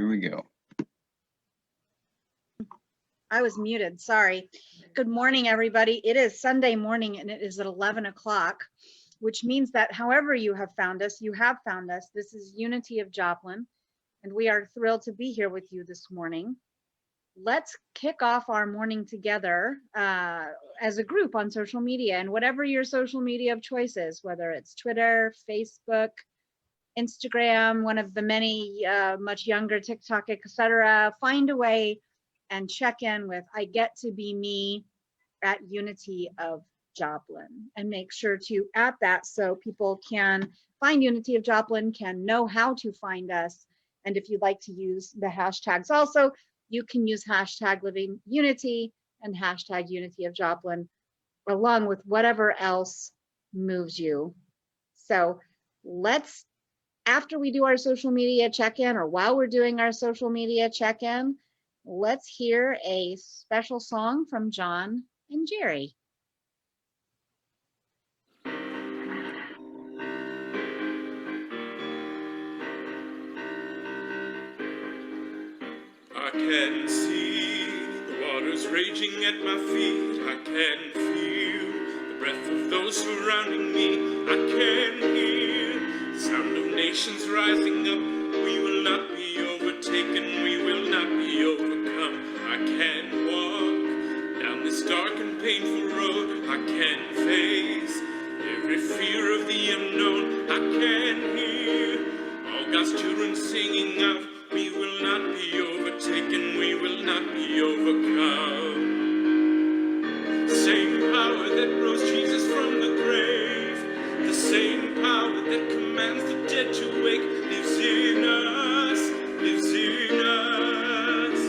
Here we go. I was muted, sorry. Good morning, everybody. It is Sunday morning and it is at 11 o'clock, which means that however you have found us, you have found us. This is Unity of Joplin, and we are thrilled to be here with you this morning. Let's kick off our morning together as a group on social media, and whatever your social media of choice is, whether it's Twitter, Facebook, Instagram, one of the many much younger, TikTok, etc. Find a way and check in with I Get to Be Me at Unity of Joplin, and make sure to add that so people can find Unity of Joplin, can know how to find us. And if you'd like to use the hashtags also, you can use hashtag Living Unity and hashtag Unity of Joplin, along with whatever else moves you. So let's, after we do our social media check-in, or while we're doing our social media check-in, let's hear a special song from John and Jerry. I can see the waters raging at my feet. I can feel the breath of those surrounding me. I can hear the sound of nations rising up. We will not be overtaken. We will not be overcome. I can walk down this dark and painful road. I can face every fear of the unknown. I can hear all God's children singing out. We will not be overtaken, we will not be overcome. The same power that rose Jesus from the grave, the same power that commands the dead to wake, lives in us, lives in us.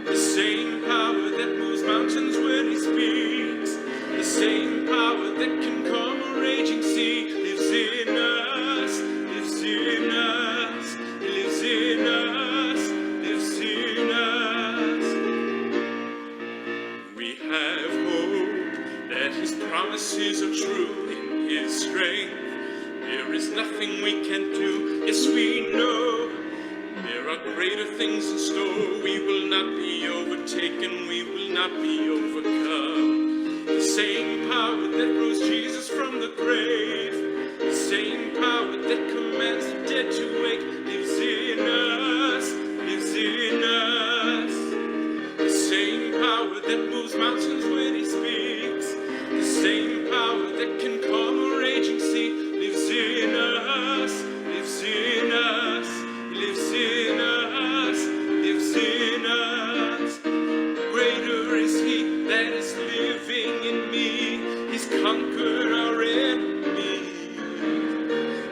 The same power that moves mountains when he speaks, the same power that can calm a raging sea, lives in us, lives in us, lives in us. Promises are true in his strength. There is nothing we can do. Yes, we know there are greater things in store. We will not be overtaken. We will not be overcome. The same power that rose Jesus from the grave, the same power that commands the dead to wake, lives in us, lives in us. The same power that moves mountains when he speaks, the same power that can calm a raging sea, lives in us, lives in us, lives in us, lives in us. Greater is he that is living in me. He's conquered our enemies.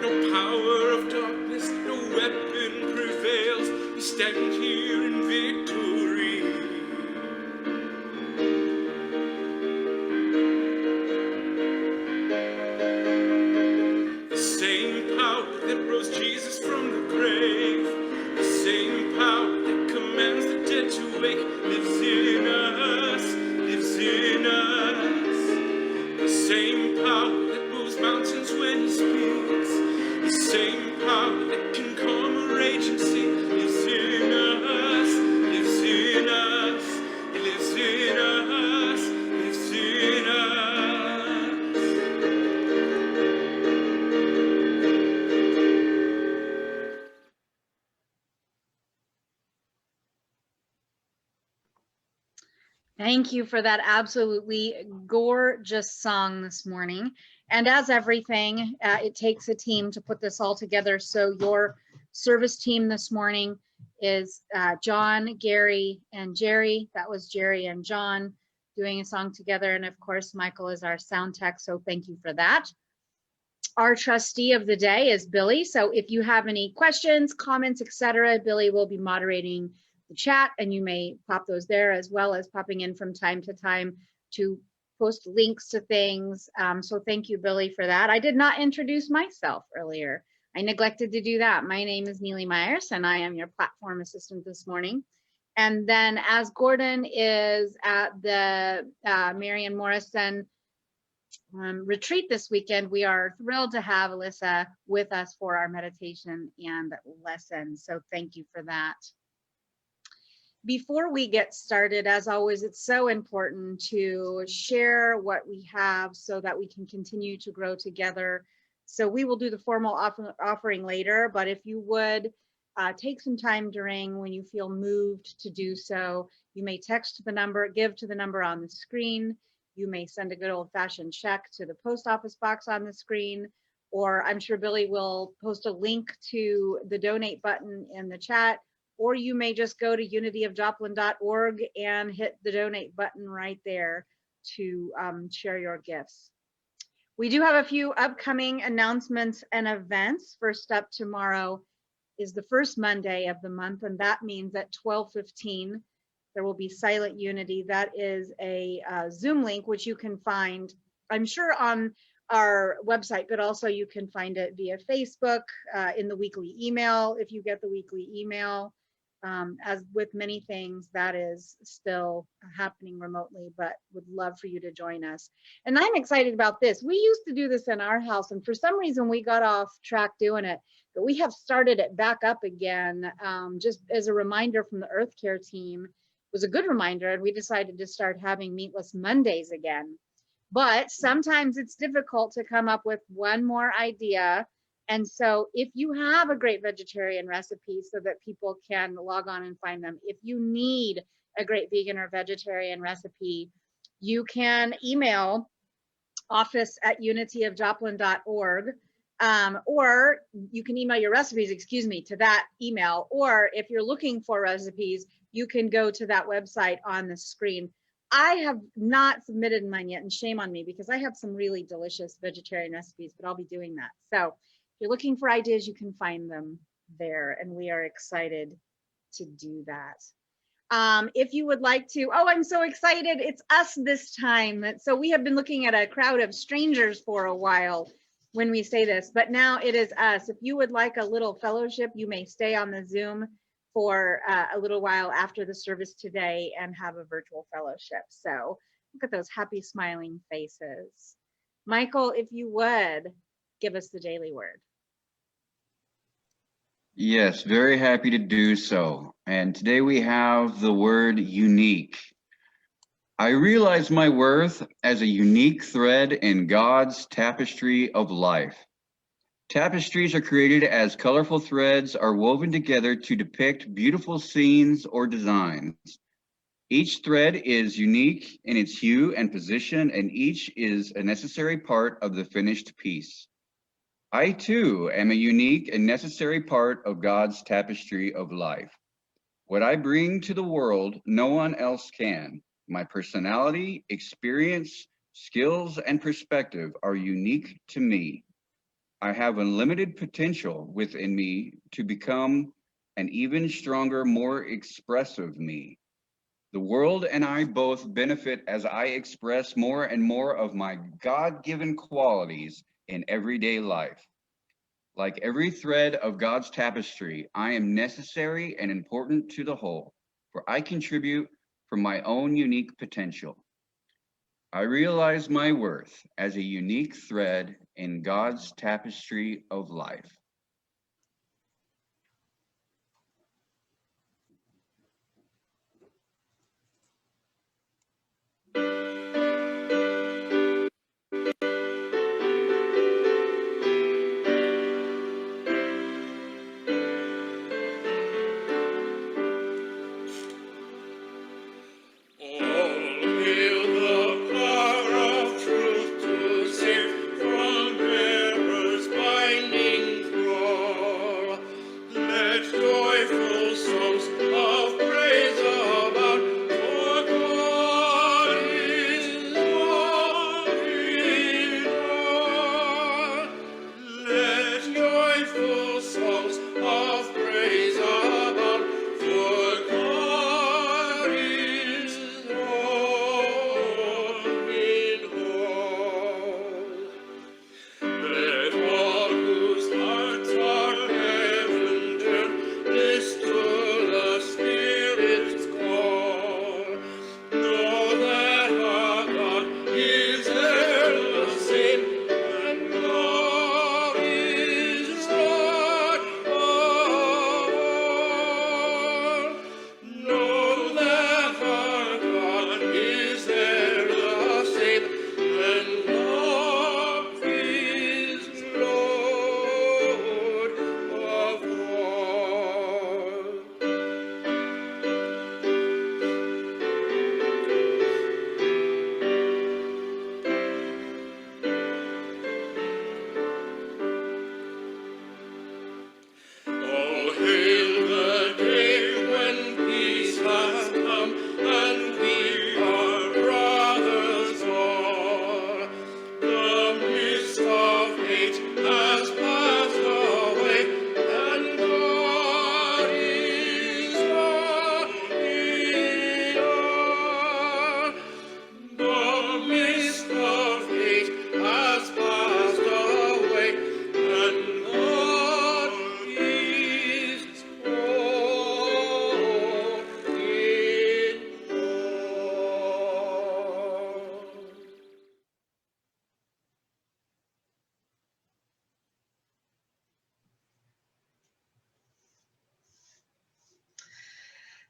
No power of darkness, no weapon prevails. We stand here in victory. Jesus from the grave, the same power that commands the dead to wake, lives in us, lives in us. The same power that moves mountains when he speaks, the same power that can calm a raging sea, lives in us, lives in us, he lives in us, lives in us. Thank you for that absolutely gorgeous song this morning. And as everything, it takes a team to put this all together. So your service team this morning is John, Gary, and Jerry. That was Jerry and John doing a song together. And of course, Michael is our sound tech. So thank you for that. Our trustee of the day is Billy. So if you have any questions, comments, etc., Billy will be moderating the chat, and you may pop those there, as well as popping in from time to time to post links to things. So thank you, Billy, for that. I did not introduce myself earlier. I neglected to do that. My name is Neely Myers, and I am your platform assistant this morning. And then as Gordon is at the Marian Morrison retreat this weekend, we are thrilled to have Eliasa with us for our meditation and lesson. So thank you for that. Before we get started, as always, it's so important to share what we have so that we can continue to grow together. So we will do the formal offering later, but if you would take some time during when you feel moved to do so, you may text the number, give to the number on the screen. You may send a good old-fashioned check to the post office box on the screen, or I'm sure Billy will post a link to the donate button in the chat, or you may just go to unityofjoplin.org and hit the donate button right there to share your gifts. We do have a few upcoming announcements and events. First up tomorrow is the first Monday of the month, and that means at 12:15 there will be Silent Unity. That is a Zoom link, which you can find, I'm sure, on our website, but also you can find it via Facebook, in the weekly email, if you get the weekly email. As with many things, that is still happening remotely, but would love for you to join us. And I'm excited about this. We used to do this in our house, and for some reason we got off track doing it, but we have started it back up again, just as a reminder from the Earth Care team. It was a good reminder, and we decided to start having Meatless Mondays again. But sometimes it's difficult to come up with one more idea. And so if you have a great vegetarian recipe so that people can log on and find them, if you need a great vegan or vegetarian recipe, you can email office@unityofjoplin.org, or you can email your recipes, to that email. Or if you're looking for recipes, you can go to that website on the screen. I have not submitted mine yet, and shame on me because I have some really delicious vegetarian recipes, but I'll be doing that. So if you're looking for ideas, you can find them there, and we are excited to do that. If you would like to, oh, I'm so excited, it's us this time. So we have been looking at a crowd of strangers for a while when we say this, but now it is us. If you would like a little fellowship, you may stay on the Zoom for a little while after the service today and have a virtual fellowship. So look at those happy smiling faces. Michael, if you would give us the daily word. Yes, very happy to do so. And today we have the word unique. I realize my worth as a unique thread in God's tapestry of life. Tapestries are created as colorful threads are woven together to depict beautiful scenes or designs. Each thread is unique in its hue and position, and each is a necessary part of the finished piece. I too am a unique and necessary part of God's tapestry of life. What I bring to the world, no one else can. My personality, experience, skills, and perspective are unique to me. I have unlimited potential within me to become an even stronger, more expressive me. The world and I both benefit as I express more and more of my God-given qualities in everyday life. Like every thread of God's tapestry, I am necessary and important to the whole, for I contribute from my own unique potential. I realize my worth as a unique thread in God's tapestry of life.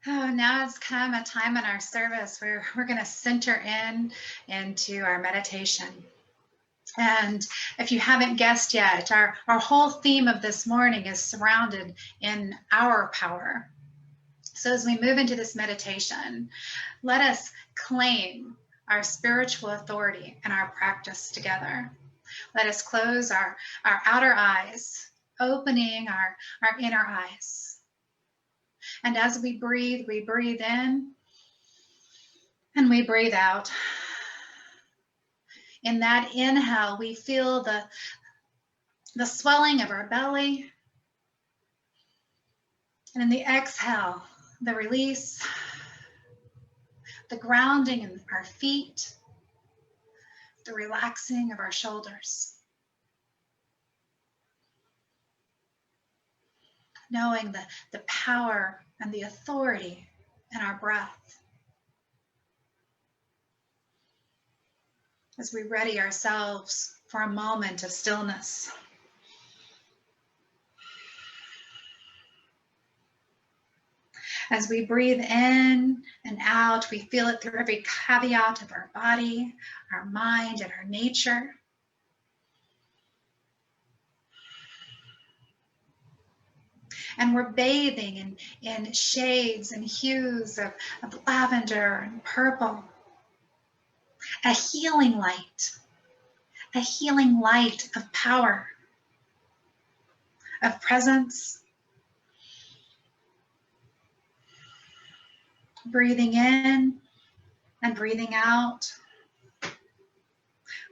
Oh, now it's come a time in our service where we're going to center into our meditation. And if you haven't guessed yet, our whole theme of this morning is surrounded in our power. So as we move into this meditation, let us claim our spiritual authority and our practice together. Let us close our outer eyes, opening our inner eyes. And as we breathe in and we breathe out. In that inhale, we feel the swelling of our belly. And in the exhale, the release, the grounding in our feet, the relaxing of our shoulders. Knowing the power and the authority in our breath. As we ready ourselves for a moment of stillness. As we breathe in and out, we feel it through every caveat of our body, our mind, and our nature. And we're bathing in shades and hues of lavender and purple. A healing light of power, of presence. Breathing in and breathing out.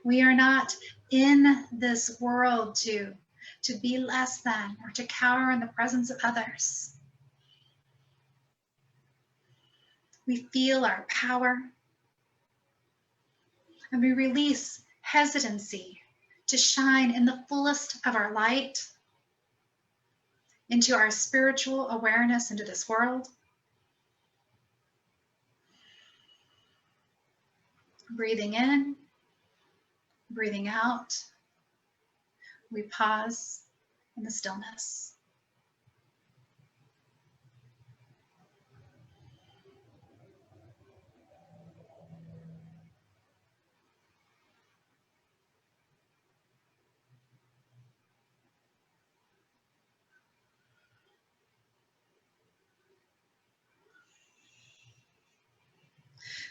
We are not in this world to be less than or to cower in the presence of others. We feel our power and we release hesitancy to shine in the fullest of our light into our spiritual awareness into this world. Breathing in, breathing out. We pause in the stillness.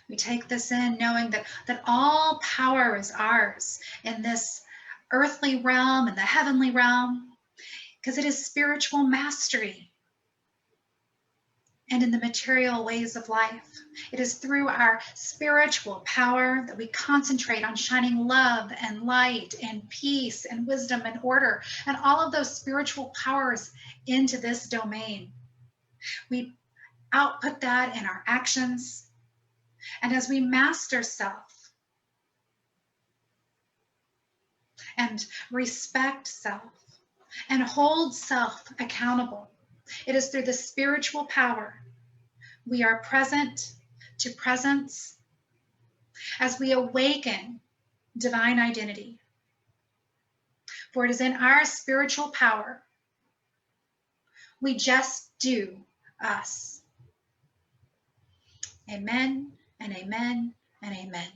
We take this in knowing that all power is ours in this earthly realm and the heavenly realm, because it is spiritual mastery. And in the material ways of life, it is through our spiritual power that we concentrate on shining love and light and peace and wisdom and order and all of those spiritual powers into this domain. We output that in our actions. And as we master self and respect self and hold self accountable, it is through the spiritual power we are present to presence as we awaken divine identity. For it is in our spiritual power we just do us. Amen. And amen, and amen.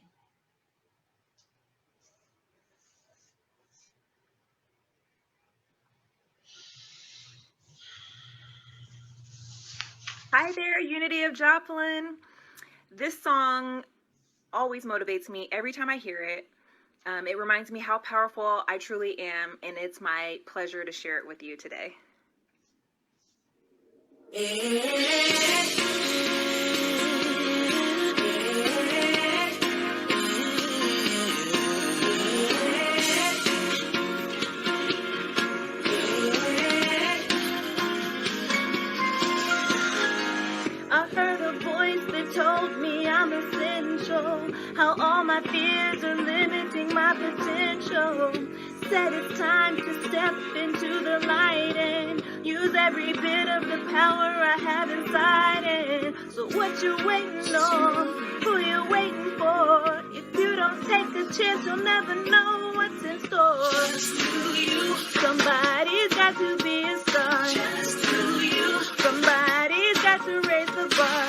Hi there, Unity of Joplin. This song always motivates me every time I hear it. It reminds me how powerful I truly am, and it's my pleasure to share it with you today. Told me I'm essential, how all my fears are limiting my potential. Said it's time to step into the light and use every bit of the power I have inside it. So what you waiting on? Who you waiting for? If you don't take a chance, you'll never know what's in store. Just do you. Somebody's got to be a star. Just do you. Somebody's got to raise the bar.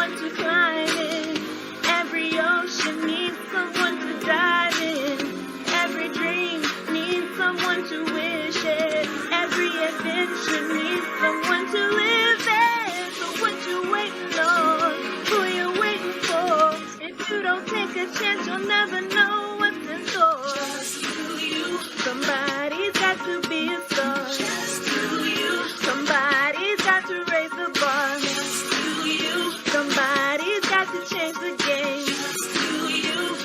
someone to climb in. Every ocean needs someone to dive in. Every dream needs someone to wish it. Every adventure needs someone to live it. So what you waiting on? Who you waiting for? If you don't take a chance, you'll never know what's in store. Just do you. Somebody's got to be a star. Just do you. Somebody's got to raise the bar. Just do you. Somebody's got to change the game. Just do you.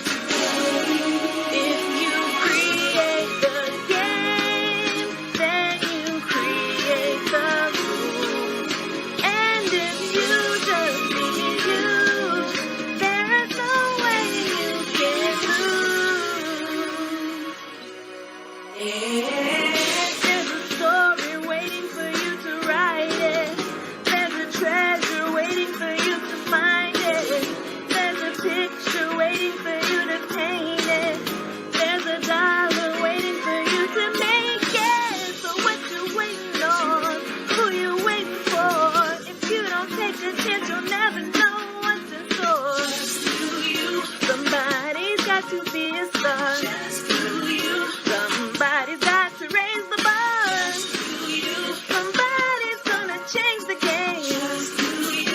If you create the game, then you create the rules. And if you just be you, there's no way you can lose. There's a story waiting for you to write it. There's a treasure waiting for you to find it. There's a picture waiting for you to paint it. There's a dollar waiting for you to make it. So what you waiting on? Who you waiting for? If you don't take a chance, you'll never know what's in store. Just do you. Somebody's got to be a star. Just do you. Somebody's got to raise the bar. Just do you. Somebody's gonna change the game. Just do you.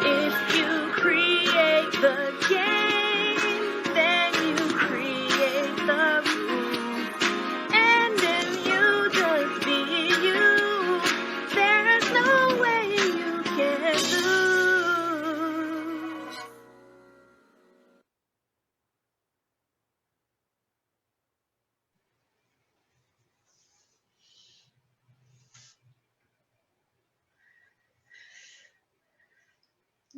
If you create the game, then you create the rules. And if you just be you, there's no way you can lose.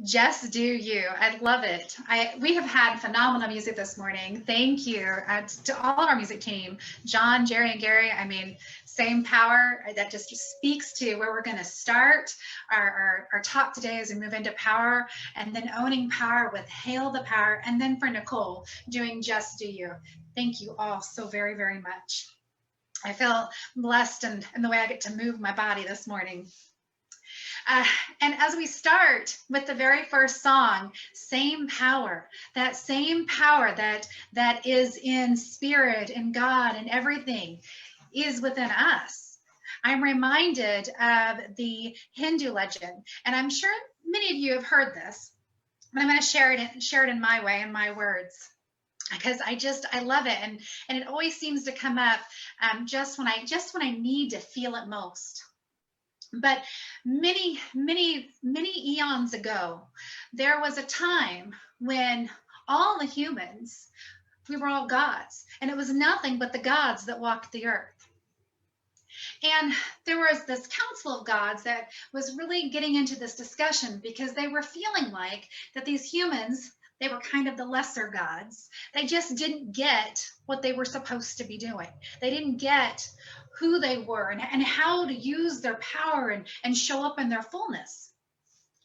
Just do you. I love it. We have had phenomenal music this morning. Thank you to all of our music team, John, Jerry, and Gary. I mean, same power. That just speaks to where we're going to start our talk today as we move into power, and then owning power with Hail the Power, and then for Nicole doing Just Do You. Thank you all so very, very much. I feel blessed in the way I get to move my body this morning. And as we start with the very first song, same power, that same power that is in spirit and God and everything is within us. I'm reminded of the Hindu legend, and I'm sure many of you have heard this, but I'm going to share it in my way, in my words, because I love it, and it always seems to come up just when I need to feel it most. But many eons ago, there was a time when all the humans, we were all gods, and it was nothing but the gods that walked the earth. And there was this council of gods that was really getting into this discussion because they were feeling like that these humans, they were kind of the lesser gods. They just didn't get what they were supposed to be doing. They didn't get who they were and how to use their power and show up in their fullness.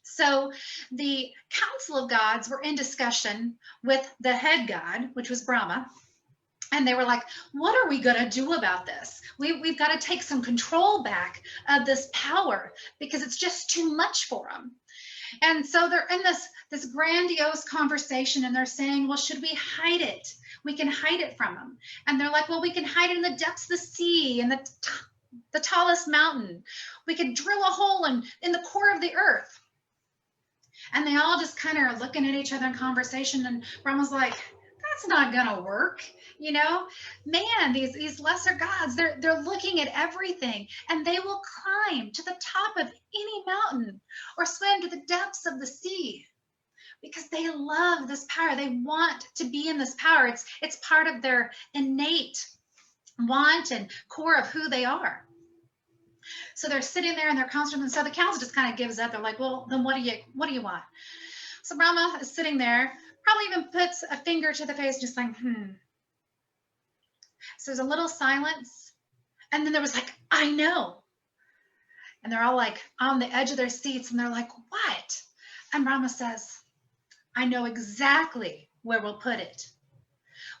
So the council of gods were in discussion with the head god, which was Brahma. And they were like, what are we going to do about this? We've got to take some control back of this power because it's just too much for them. And so they're in this grandiose conversation, and they're saying, well, should we hide it? We can hide it from them. And they're like, well, we can hide it in the depths of the sea, in the tallest mountain. We could drill a hole in the core of the earth. And they all just kind of are looking at each other in conversation, and Brahma's like, that's not gonna work. You know, man, these lesser gods, they're looking at everything, and they will climb to the top of any mountain or swim to the depths of the sea because they love this power. They want to be in this power. It's part of their innate want and core of who they are. So they're sitting there and they're constantly, and so the council just kind of gives up. They're like, well, then what do you want? So Brahma is sitting there, probably even puts a finger to the face, just like, So there's a little silence, and then there was like, I know. And they're all like on the edge of their seats, and they're like, what? And Rama says, I know exactly where we'll put it.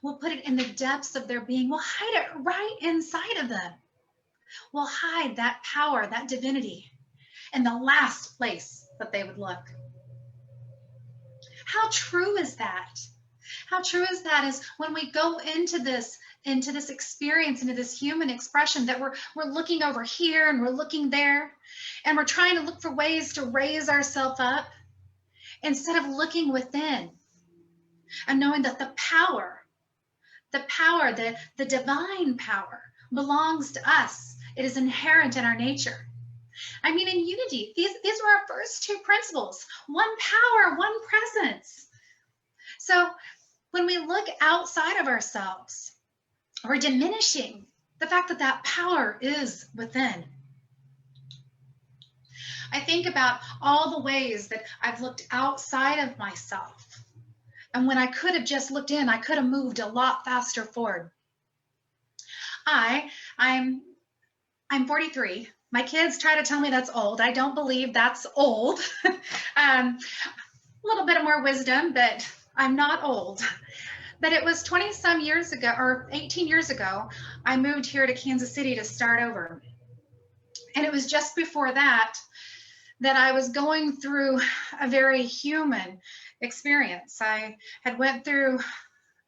We'll put it in the depths of their being. We'll hide it right inside of them. We'll hide that power, that divinity, in the last place that they would look. How true is that? How true is that is when we go into this experience, into this human expression, that we're looking over here and we're looking there, and we're trying to look for ways to raise ourselves up instead of looking within and knowing that the divine power belongs to us. It is inherent in our nature. I mean, in unity, these were our first two principles: one power, one presence. So when we look outside of ourselves, we're diminishing the fact that that power is within. I think about all the ways that I've looked outside of myself. And when I could have just looked in, I could have moved a lot faster forward. I'm 43. My kids try to tell me that's old. I don't believe that's old. A little bit more wisdom, but I'm not old. But it was 20 some years ago, or 18 years ago, I moved here to Kansas City to start over. And it was just before that I was going through a very human experience. I had went through,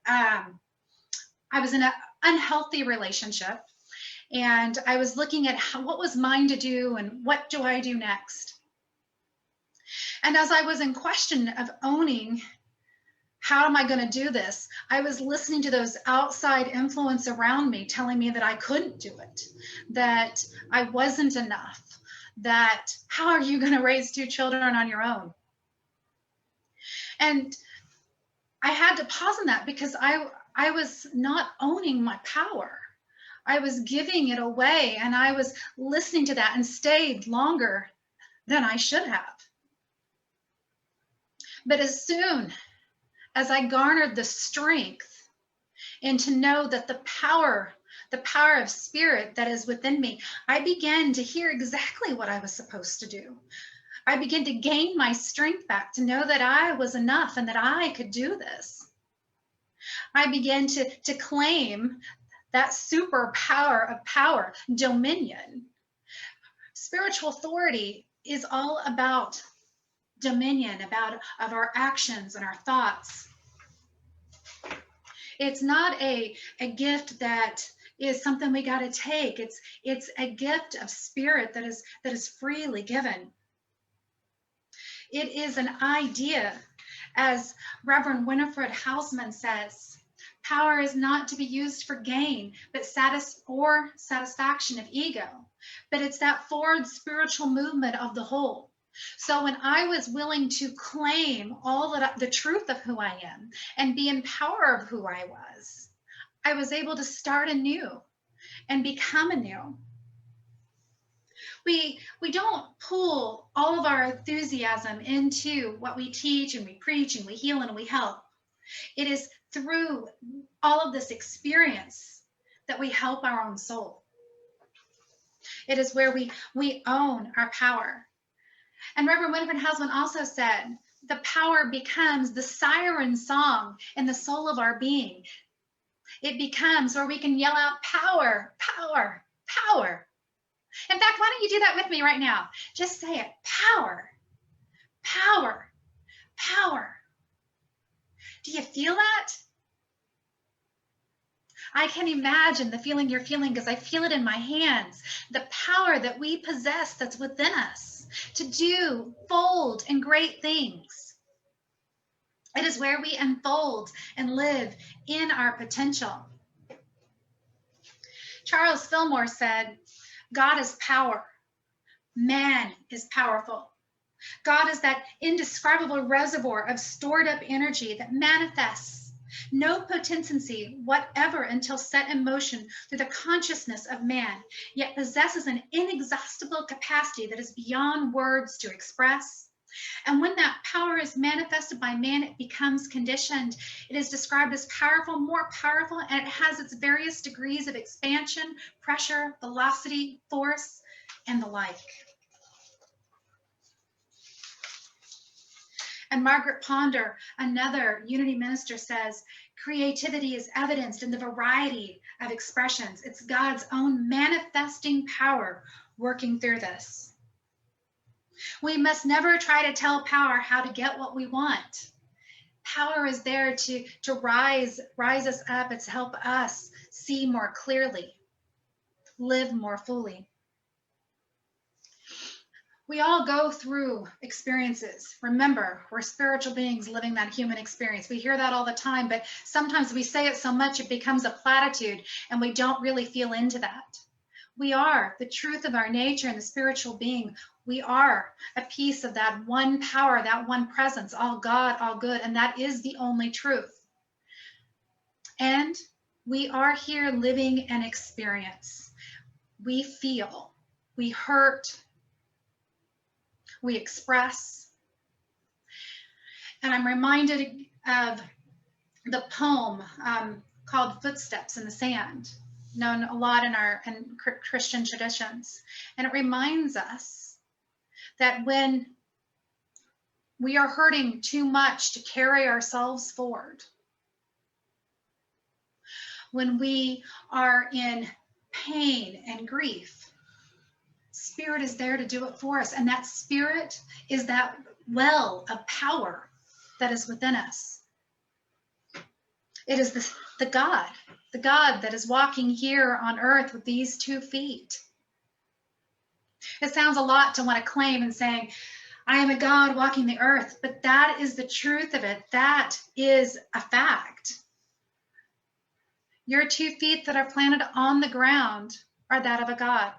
I was in an unhealthy relationship, and I was looking at what was mine to do and what do I do next. And as I was in question of owning, how am I going to do this? I was listening to those outside influence around me telling me that I couldn't do it, that I wasn't enough, that how are you going to raise two children on your own? And I had to pause on that because I was not owning my power. I was giving it away, and I was listening to that and stayed longer than I should have. But as soon as I garnered the strength and to know that the power of spirit that is within me, I began to hear exactly what I was supposed to do. I began to gain my strength back to know that I was enough and that I could do this. I began to claim that superpower of power, dominion. Spiritual authority is all about dominion, of our actions and our thoughts. It's not a gift that is something we got to take. It's a gift of spirit that is freely given. It is an idea, as Reverend Winifred Hausman says, power is not to be used for gain, but satisfaction of ego. But it's that forward spiritual movement of the whole. So when I was willing to claim all the truth of who I am and be in power of who I was able to start anew and become anew. We don't pull all of our enthusiasm into what we teach and we preach and we heal and we help. It is through all of this experience that we help our own soul. It is where we own our power. And Reverend Winifred Hausman also said, the power becomes the siren song in the soul of our being. It becomes where we can yell out power, power, power. In fact, why don't you do that with me right now? Just say it, power, power, power. Do you feel that? I can imagine the feeling you're feeling because I feel it in my hands. The power that we possess that's within us to do bold and great things. It is where we unfold and live in our potential. Charles Fillmore said, God is power. Man is powerful. God is that indescribable reservoir of stored up energy that manifests no potency whatever until set in motion through the consciousness of man, yet possesses an inexhaustible capacity that is beyond words to express. And when that power is manifested by man, it becomes conditioned. It is described as powerful, more powerful, and it has its various degrees of expansion, pressure, velocity, force, and the like. And Margaret Ponder, another Unity minister, says, creativity is evidenced in the variety of expressions. It's God's own manifesting power working through this. We must never try to tell power how to get what we want. Power is there to rise us up. It's to help us see more clearly, live more fully. We all go through experiences. Remember, we're spiritual beings living that human experience. We hear that all the time, but sometimes we say it so much it becomes a platitude and we don't really feel into that. We are the truth of our nature and the spiritual being. We are a piece of that one power, that one presence, all God, all good, and that is the only truth. And we are here living an experience. We feel, we hurt, we express. And I'm reminded of the poem called Footsteps in the Sand, known a lot in Christian traditions. And it reminds us that when we are hurting too much to carry ourselves forward, when we are in pain and grief, Spirit is there to do it for us. And that Spirit is that well of power that is within us. It is the God that is walking here on earth with these 2 feet. It sounds a lot to want to claim and saying, I am a God walking the earth, but that is the truth of it. That is a fact. Your 2 feet that are planted on the ground are that of a God.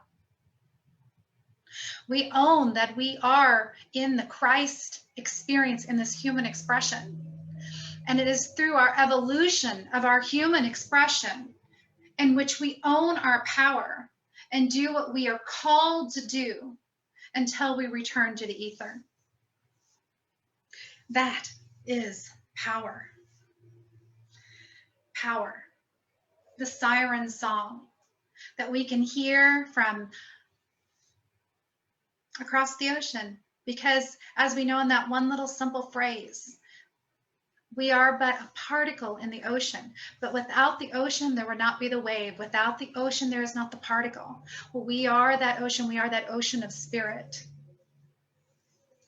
We own that we are in the Christ experience, in this human expression. And it is through our evolution of our human expression in which we own our power and do what we are called to do until we return to the ether. That is power. Power. The siren song that we can hear from across the ocean, because as we know in that one little simple phrase, we are but a particle in the ocean, but without the ocean, there would not be the wave. Without the ocean, there is not the particle. Well, we are that ocean. We are that ocean of spirit,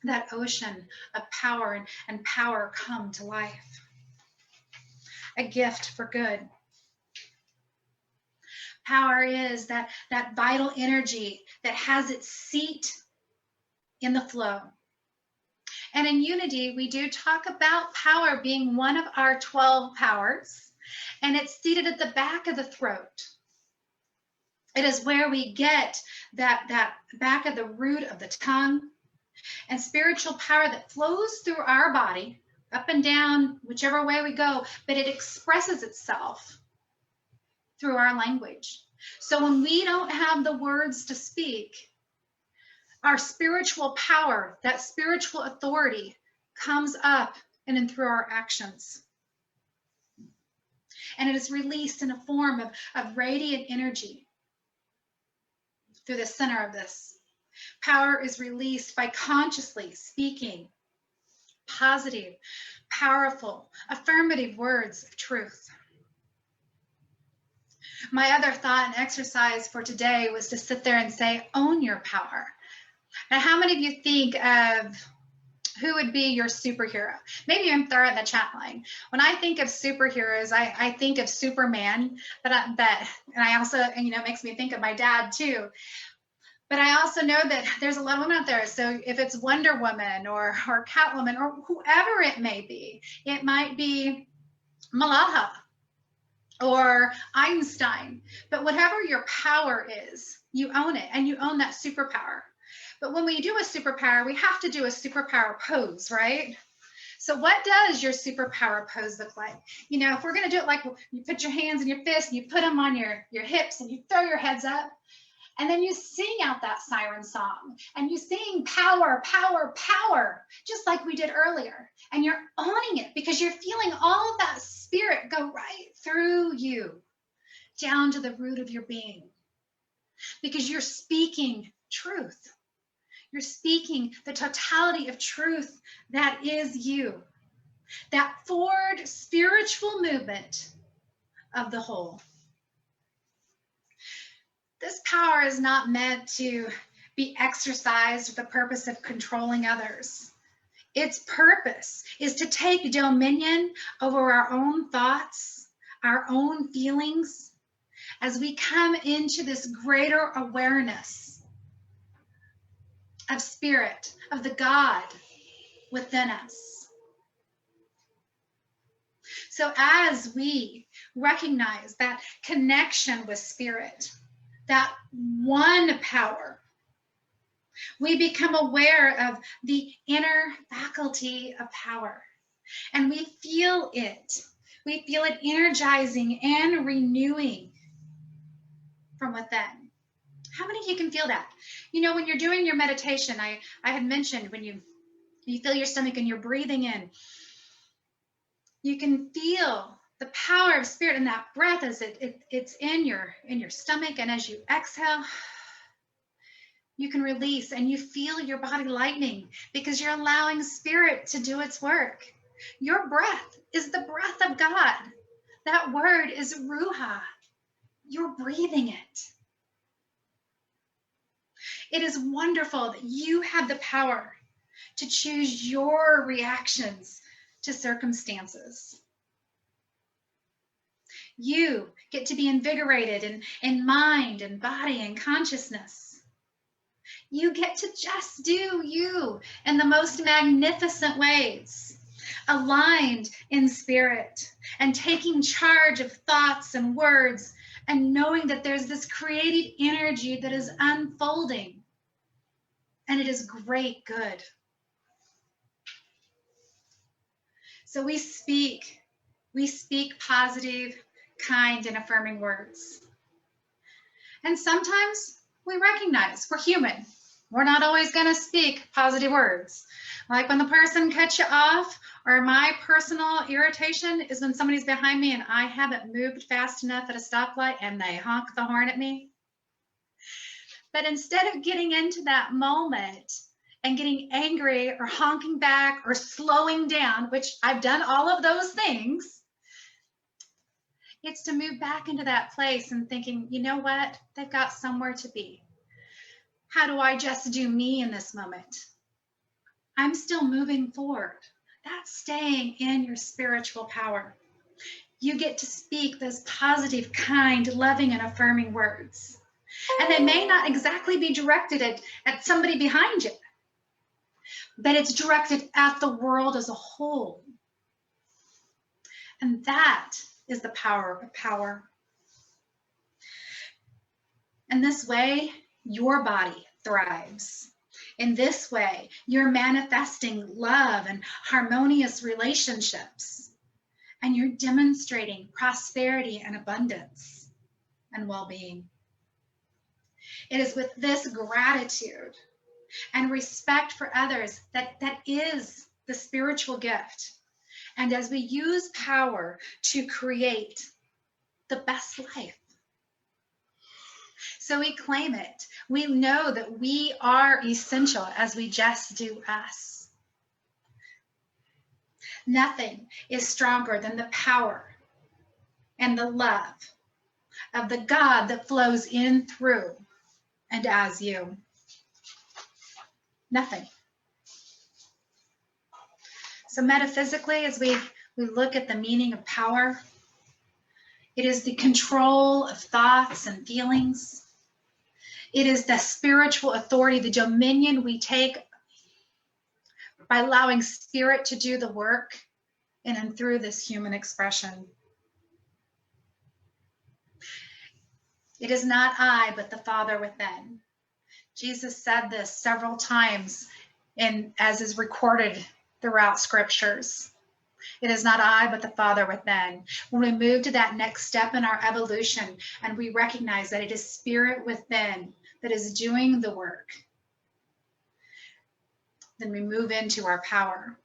that ocean of power, and power come to life. A gift for good. Power is that vital energy that has its seat in the flow. And in Unity, we do talk about power being one of our 12 powers, and it's seated at the back of the throat. It is where we get that back of the root of the tongue, and spiritual power that flows through our body, up and down, whichever way we go, but it expresses itself through our language. So when we don't have the words to speak, our spiritual power, that spiritual authority, comes up and in through our actions. And it is released in a form of radiant energy through the center of this. Power is released by consciously speaking positive, powerful, affirmative words of truth. My other thought and exercise for today was to sit there and say, own your power. Now, how many of you think of who would be your superhero? Maybe you can throw it in the chat line. When I think of superheroes, I think of Superman, and I also, it makes me think of my dad too. But I also know that there's a lot of women out there. So if it's Wonder Woman or Catwoman or whoever it may be, it might be Malaha or Einstein. But whatever your power is, you own it, and you own that superpower. But when we do a superpower, we have to do a superpower pose, right? So what does your superpower pose look like? If we're going to do it like you put your hands in your fists and you put them on your hips and you throw your heads up, and then you sing out that siren song and you sing power, power, power, just like we did earlier. And you're owning it because you're feeling all of that spirit go right through you down to the root of your being, because you're speaking truth. You're speaking the totality of truth that is you, that forward spiritual movement of the whole. This power is not meant to be exercised for the purpose of controlling others. Its purpose is to take dominion over our own thoughts, our own feelings, as we come into this greater awareness of spirit, of the God within us. So as we recognize that connection with spirit, that one power, we become aware of the inner faculty of power, and we feel it. We feel it energizing and renewing from within. How many of you can feel that? You know, when you're doing your meditation, I had mentioned when you feel your stomach and you're breathing in, you can feel the power of spirit in that breath as it's in your stomach, and as you exhale, you can release and you feel your body lightening because you're allowing spirit to do its work. Your breath is the breath of God. That word is ruha. You're breathing it. It is wonderful that you have the power to choose your reactions to circumstances. You get to be invigorated in mind and body and consciousness. You get to just do you in the most magnificent ways, aligned in spirit and taking charge of thoughts and words and knowing that there's this creative energy that is unfolding, and it is great good. So we speak positive, kind, and affirming words. And sometimes we recognize we're human. We're not always going to speak positive words. Like when the person cuts you off, or my personal irritation is when somebody's behind me and I haven't moved fast enough at a stoplight and they honk the horn at me. But instead of getting into that moment and getting angry or honking back or slowing down, which I've done all of those things, it's to move back into that place and thinking, you know what? They've got somewhere to be. How do I just do me in this moment? I'm still moving forward. That's staying in your spiritual power. You get to speak those positive, kind, loving, and affirming words. And they may not exactly be directed at somebody behind you, but it's directed at the world as a whole. And that is the power of power. In this way, your body thrives. In this way, you're manifesting love and harmonious relationships, and you're demonstrating prosperity and abundance and well-being. It is with this gratitude and respect for others that is the spiritual gift. And as we use power to create the best life, so we claim it. We know that we are essential as we just do us. Nothing is stronger than the power and the love of the God that flows in, through, and as you. Nothing. So metaphysically, as we look at the meaning of power, it is the control of thoughts and feelings. It is the spiritual authority, the dominion we take by allowing spirit to do the work in and through this human expression. It is not I, but the Father within. Jesus said this several times, as is recorded throughout scriptures. It is not I, but the Father within. When we move to that next step in our evolution and we recognize that it is spirit within that is doing the work, then we move into our power.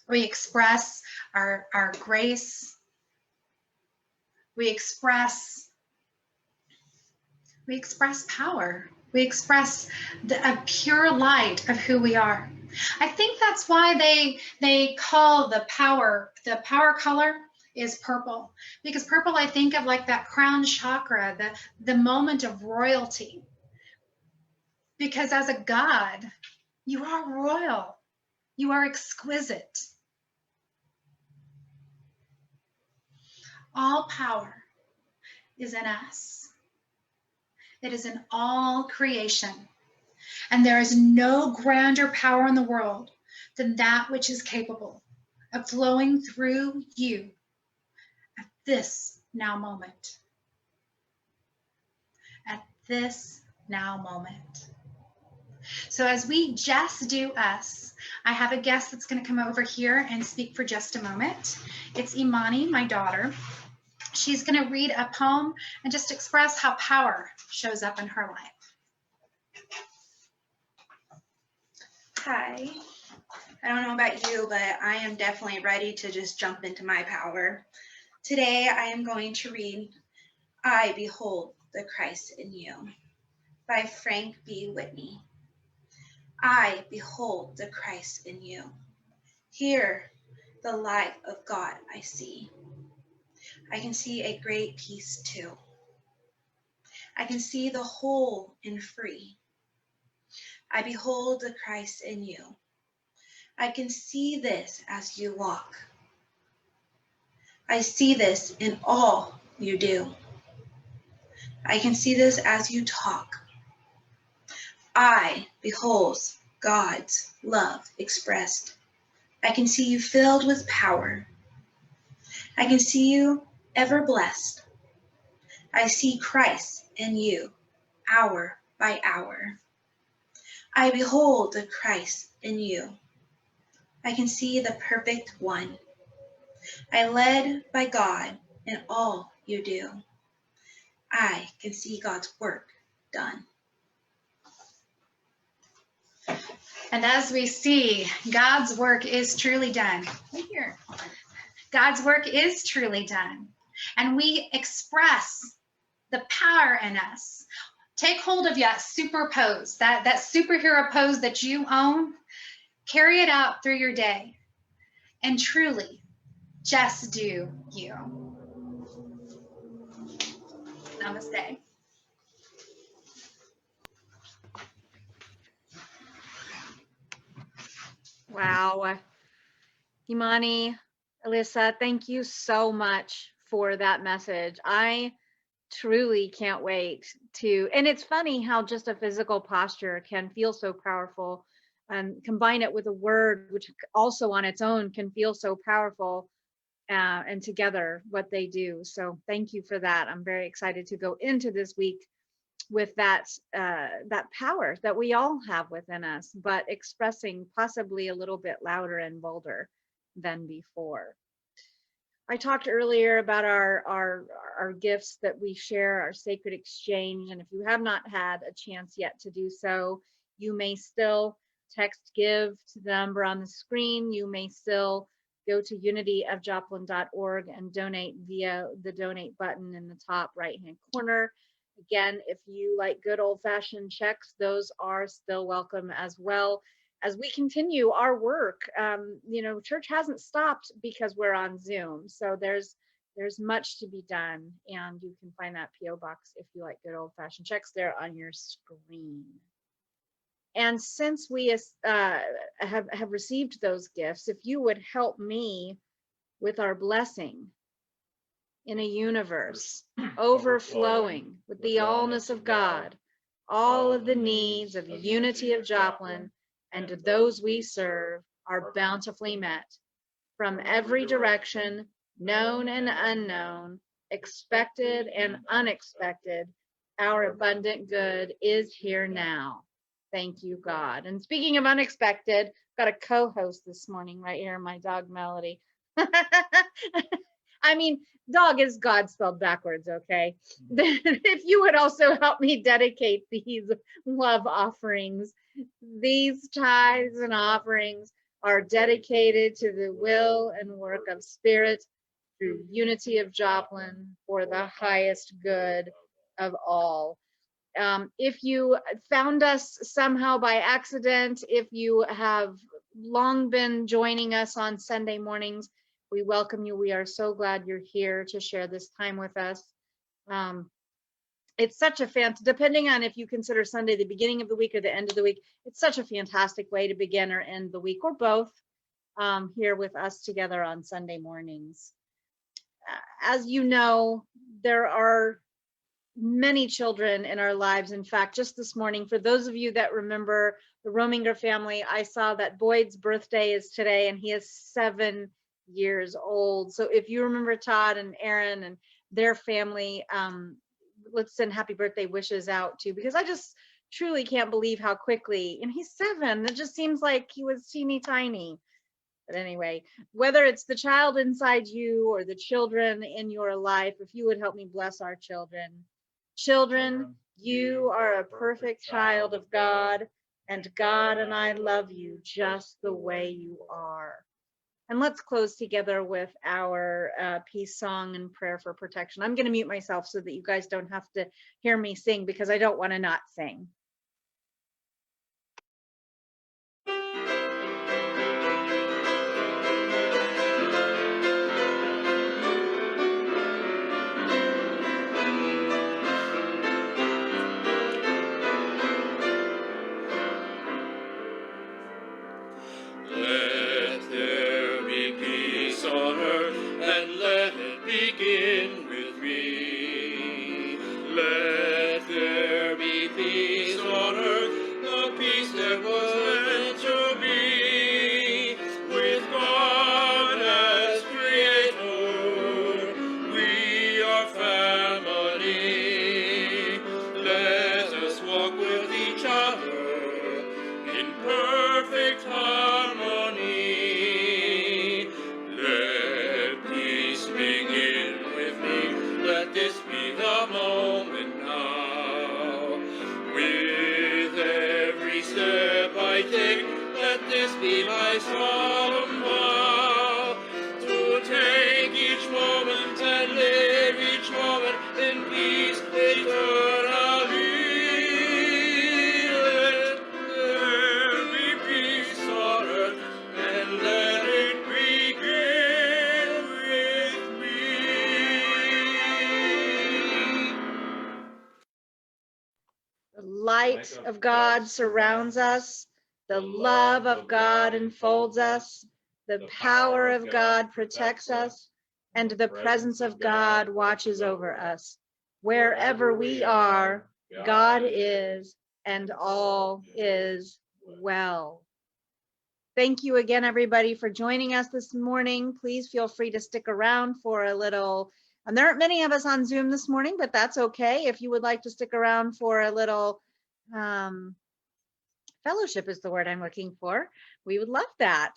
We express our grace. We express power. We express a pure light of who we are. I think that's why they call the power color is purple, because purple, I think of like that crown chakra, the moment of royalty. Because as a God, you are royal. You are exquisite. All power is in us. It is in all creation. And there is no grander power in the world than that which is capable of flowing through you at this now moment. At this now moment. So as we just do us, I have a guest that's going to come over here and speak for just a moment. It's Imani, my daughter. She's going to read a poem and just express how power shows up in her life. Hi. I don't know about you, but I am definitely ready to just jump into my power. Today I am going to read I Behold the Christ in You by Frank B. Whitney. I behold the Christ in you. Here the light of God I see. I can see a great peace too. I can see the whole and free. I behold the Christ in you. I can see this as you walk. I see this in all you do. I can see this as you talk. I behold God's love expressed. I can see you filled with power. I can see you ever blessed. I see Christ in you, hour by hour. I behold the Christ in you. I can see the perfect one. I led by God in all you do. I can see God's work done. And as we see, God's work is truly done. Right here. God's work is truly done. And we express the power in us. Take hold of that super pose, that superhero pose that you own. Carry it out through your day. And truly, just do you. Namaste. Wow. Imani, Eliasa, thank you so much for that message. I truly can't wait to, and it's funny how just a physical posture can feel so powerful. Combine it with a word, which also on its own can feel so powerful, and together what they do. So thank you for that. I'm very excited to go into this week with that power that we all have within us, but expressing possibly a little bit louder and bolder than before. I talked earlier about our gifts that we share, our sacred exchange, and if you have not had a chance yet to do so, you may still text give to the number on the screen. You may still go to unityofjoplin.org and donate via the donate button in the top right-hand corner. Again, if you like good old-fashioned checks, those are still welcome as well. As we continue our work, church hasn't stopped because we're on Zoom. So there's much to be done, and you can find that PO box if you like good old-fashioned checks there on your screen. And since we have received those gifts, if you would help me with our blessing in a universe overflowing with the allness of God, all of the needs of Unity of Joplin and to those we serve are bountifully met from every direction, known and unknown, expected and unexpected. Our abundant good is here now. Thank you, God. And speaking of unexpected, I've got a co-host this morning right here, my dog Melody. I mean, dog is God spelled backwards, okay? If you would also help me dedicate these love offerings, these tithes and offerings are dedicated to the will and work of Spirit through Unity of Joplin for the highest good of all. If you found us somehow by accident, if you have long been joining us on Sunday mornings, we welcome you. We are so glad you're here to share this time with us. It's such a depending on if you consider Sunday the beginning of the week or the end of the week, it's such a fantastic way to begin or end the week, or both, here with us together on Sunday mornings. As you know, there are many children in our lives. In fact, just this morning, for those of you that remember the Rominger family, I saw that Boyd's birthday is today, and he is 7 years old. So if you remember Todd and Aaron and their family, let's send happy birthday wishes out to, because I just truly can't believe how quickly, and he's 7, it just seems like he was teeny tiny. But anyway, whether it's the child inside you or the children in your life, if you would help me bless our children. Children, you are a perfect child of God, and God and I love you just the way you are. And let's close together with our peace song and prayer for protection. I'm going to mute myself so that you guys don't have to hear me sing, because I don't want to not sing. Let there be peace on earth, and let it begin with me. Let there be peace on earth, the peace that was meant to be. With God as creator, we are family. Let us walk with each other in perfect harmony. Let peace begin with me. Let this be the moment now. With every step I take, let this be my solemn vow. To take each moment and live each moment in peace eternally. Let there be peace on earth, and let it begin with me. The light of God surrounds us. The love of God enfolds us. The power of God protects us. And the presence of God watches over us. Wherever we are, God is, and all is well. Thank you again, everybody, for joining us this morning. Please feel free to stick around for a little. And there aren't many of us on Zoom this morning, but that's okay. If you would like to stick around for a little fellowship is the word I'm looking for, we would love that.